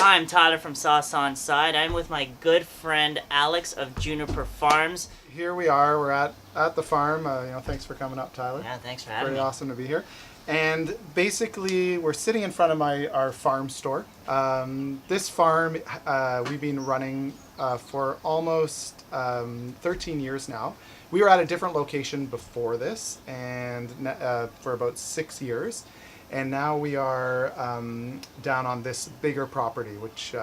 I'm Tyler from Sauce on Side. I'm with my good friend Alex of Juniper Farms. Here we are. We're at the farm. Thanks for coming up, Tyler. Yeah, thanks for having me. Very awesome to be here. And basically, we're sitting in front of our farm store. This farm we've been running for almost 13 years now. We were at a different location before this, and for about 6 years. And now we are down on this bigger property, which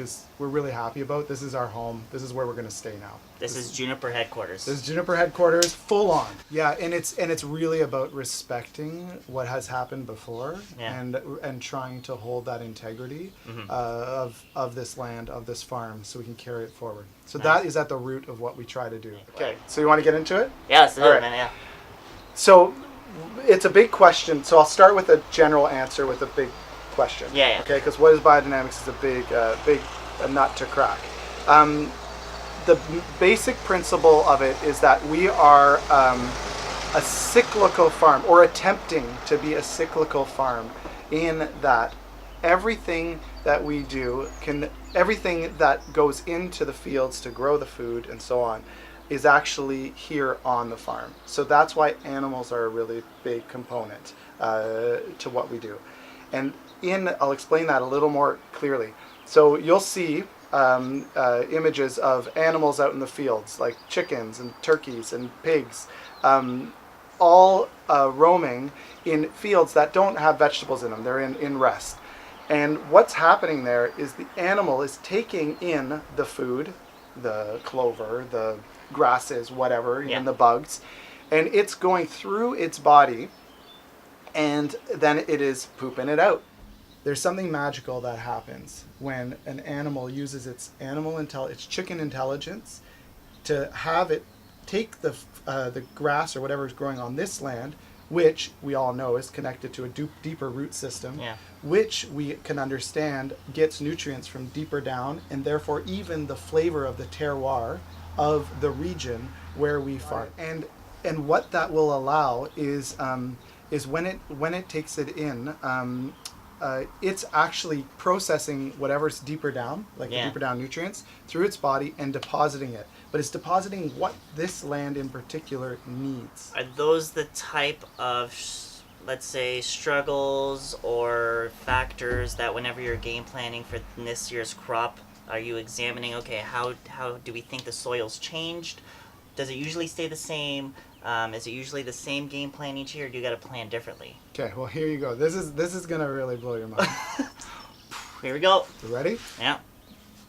is we're really happy about. This is our home. This is where we're going to stay now. This is Juniper headquarters. This is Juniper headquarters, full on. Yeah, and it's really about respecting what has happened before, and trying to hold that integrity of this land, of this farm, so we can carry it forward. So that is at the root of what we try to do. Okay, so you want to get into it? Yeah, let's do it, man. Yeah. So. It's a big question, so I'll start with a general answer with a big question. Yeah. Okay, because what is biodynamics is a big nut to crack. The basic principle of it is that we are a cyclical farm, or attempting to be a cyclical farm, in that everything that we do everything that goes into the fields to grow the food and so on, is actually here on the farm. So that's why animals are a really big component to what we do. And I'll explain that a little more clearly. So you'll see images of animals out in the fields, like chickens and turkeys and pigs, all roaming in fields that don't have vegetables in them. They're in rest. And what's happening there is the animal is taking in the food, the clover, the grasses, whatever, even the bugs, and it's going through its body, and then it is pooping it out. There's something magical that happens when an animal uses its chicken intelligence to have it take the grass or whatever is growing on this land, which we all know is connected to a deeper root system, which we can understand gets nutrients from deeper down, and therefore even the flavor of the terroir of the region where we farm. And what that will allow is when it takes it in, it's actually processing whatever's deeper down, like the deeper down nutrients, through its body and depositing it. But it's depositing what this land in particular needs. Are those the type of, let's say, struggles or factors that whenever you're game planning for this year's crop, are you examining, okay, how do we think the soil's changed? Does it usually stay the same? Is it usually the same game plan each year, or do you got to plan differently? Okay, well, here you go. This is going to really blow your mind. Here we go. You ready? Yeah.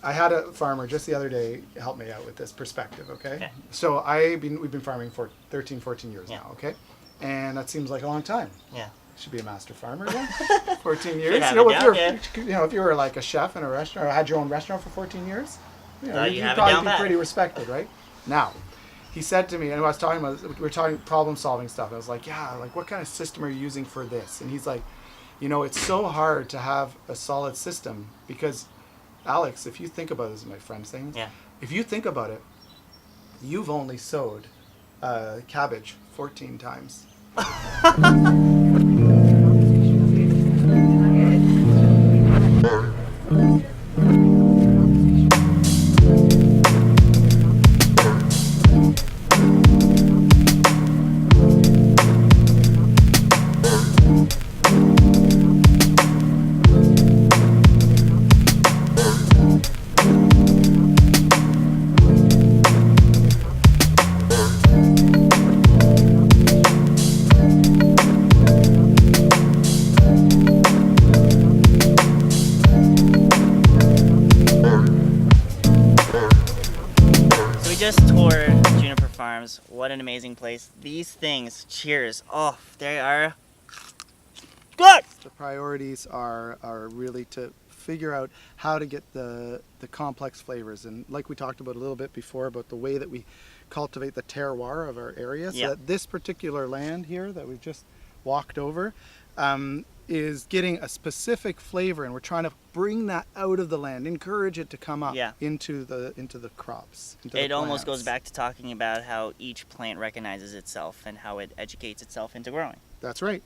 I had a farmer just the other day help me out with this perspective, okay? So we've been farming for 13, 14 years now, okay? And that seems like a long time. Yeah. Should be a master farmer, yeah? 14 years. If you were like a chef in a restaurant, or had your own restaurant for 14 years, you'd probably be pretty respected, right? Now, he said to me, and I was talking about, we were talking problem solving stuff. I was like, what kind of system are you using for this? And he's like, it's so hard to have a solid system because, Alex, if you think about this, my friend's saying, if you think about it, you've only sowed cabbage 14 times. Just toured Juniper Farms. What an amazing place. These things, cheers. Oh, they are good. The priorities are really to figure out how to get the complex flavors, and like we talked about a little bit before about the way that we cultivate the terroir of our area, so that this particular land here that we've just walked over is getting a specific flavor, and we're trying to bring that out of the land, encourage it to come up into the crops. It almost goes back to talking about how each plant recognizes itself and how it educates itself into growing. That's right.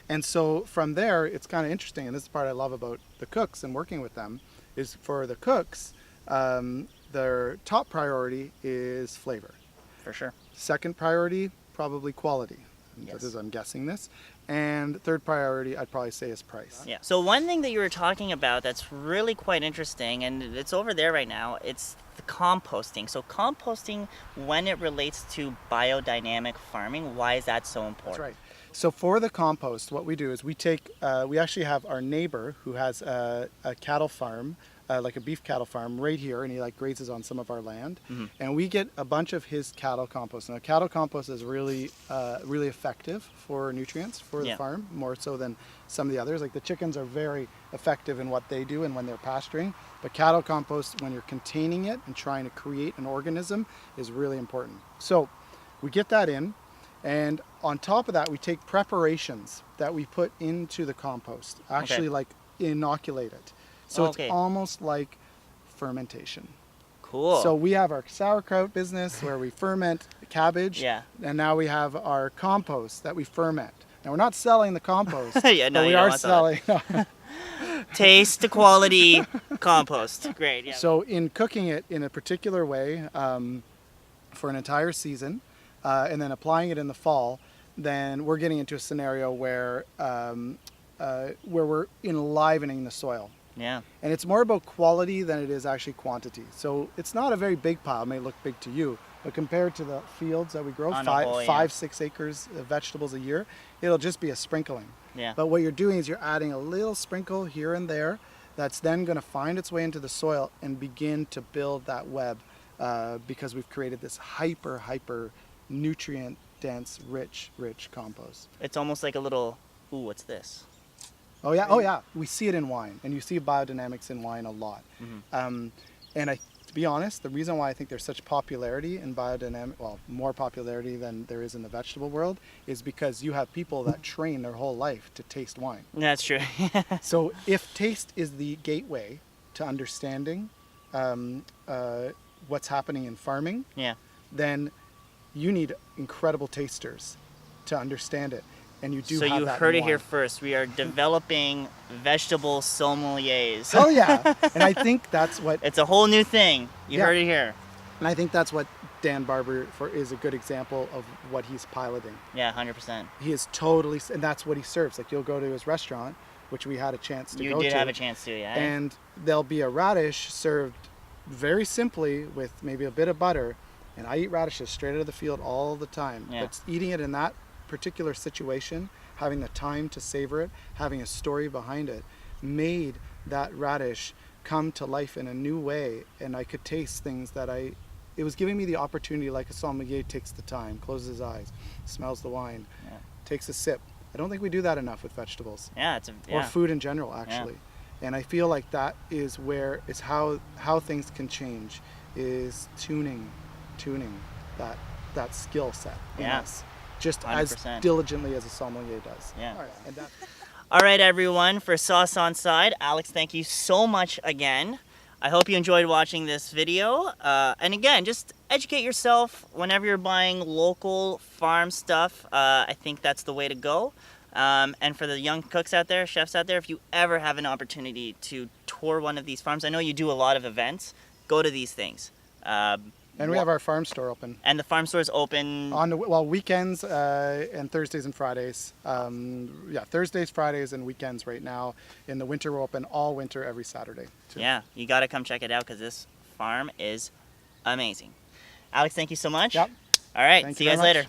And so from there, it's kind of interesting, and this is the part I love about the cooks and working with them, is for the cooks, their top priority is flavor. For sure. Second priority, probably quality. Yes. As I'm guessing this. And third priority, I'd probably say, is price. Yeah. So one thing that you were talking about that's really quite interesting, and it's over there right now, it's the composting. So composting, when it relates to biodynamic farming, why is that so important? That's right. So for the compost, what we do is we actually have our neighbor who has a cattle farm, like a beef cattle farm right here, and he like grazes on some of our land, and we get a bunch of his cattle compost. Now cattle compost is really effective for nutrients for the farm, more so than some of the others. Like the chickens are very effective in what they do and when they're pasturing, but cattle compost, when you're containing it and trying to create an organism, is really important. So we get that in, and on top of that we take preparations that we put into the compost, actually like inoculate it. So it's almost like fermentation. Cool. So we have our sauerkraut business where we ferment cabbage, and now we have our compost that we ferment. Now we're not selling the compost, but we are selling taste to quality compost. Great. Yeah. So in cooking it in a particular way for an entire season, and then applying it in the fall, then we're getting into a scenario where we're enlivening the soil. Yeah. And it's more about quality than it is actually quantity. So it's not a very big pile. It may look big to you, but compared to the fields that we grow, 5-6 acres of vegetables a year, it'll just be a sprinkling. Yeah. But what you're doing is you're adding a little sprinkle here and there that's then going to find its way into the soil and begin to build that web because we've created this hyper nutrient dense, rich compost. It's almost like a little, ooh, what's this? Oh yeah. We see it in wine, and you see biodynamics in wine a lot. And to be honest, the reason why I think there's such popularity in biodynamic, well, more popularity than there is in the vegetable world, is because you have people that train their whole life to taste wine. That's true. So if taste is the gateway to understanding what's happening in farming, then you need incredible tasters to understand it. And you do so have you that heard in it here wine. first. We are developing vegetable sommeliers. Oh yeah, and I think that's what... It's a whole new thing. You heard it here. And I think that's what Dan Barber is a good example of what he's piloting. Yeah, 100%. He is totally... And that's what he serves. Like you'll go to his restaurant, which we had a chance to go to. You did have a chance to, yeah. And there'll be a radish served very simply with maybe a bit of butter. And I eat radishes straight out of the field all the time. Yeah. But eating it in that particular situation, having the time to savor it, having a story behind it, made that radish come to life in a new way. And I could taste things that it was giving me the opportunity, like a sommelier takes the time, closes his eyes, smells the wine, takes a sip. I don't think we do that enough with vegetables. Or food in general, actually. And I feel like that is how things can change, is tuning that skill set in us. Just 100%. As diligently as a sommelier does. Yeah. All right, everyone. For Sauce on Side, Alex, thank you so much again. I hope you enjoyed watching this video. And again, just educate yourself whenever you're buying local farm stuff. I think that's the way to go. And for the young cooks out there, chefs out there, if you ever have an opportunity to tour one of these farms, I know you do a lot of events, go to these things. And we have our farm store open. And the farm store is open on weekends and Thursdays and Fridays. Thursdays, Fridays, and weekends right now. In the winter, we're open all winter, every Saturday, too. Yeah, you got to come check it out because this farm is amazing. Alex, thank you so much. Yep. All right, see you guys later.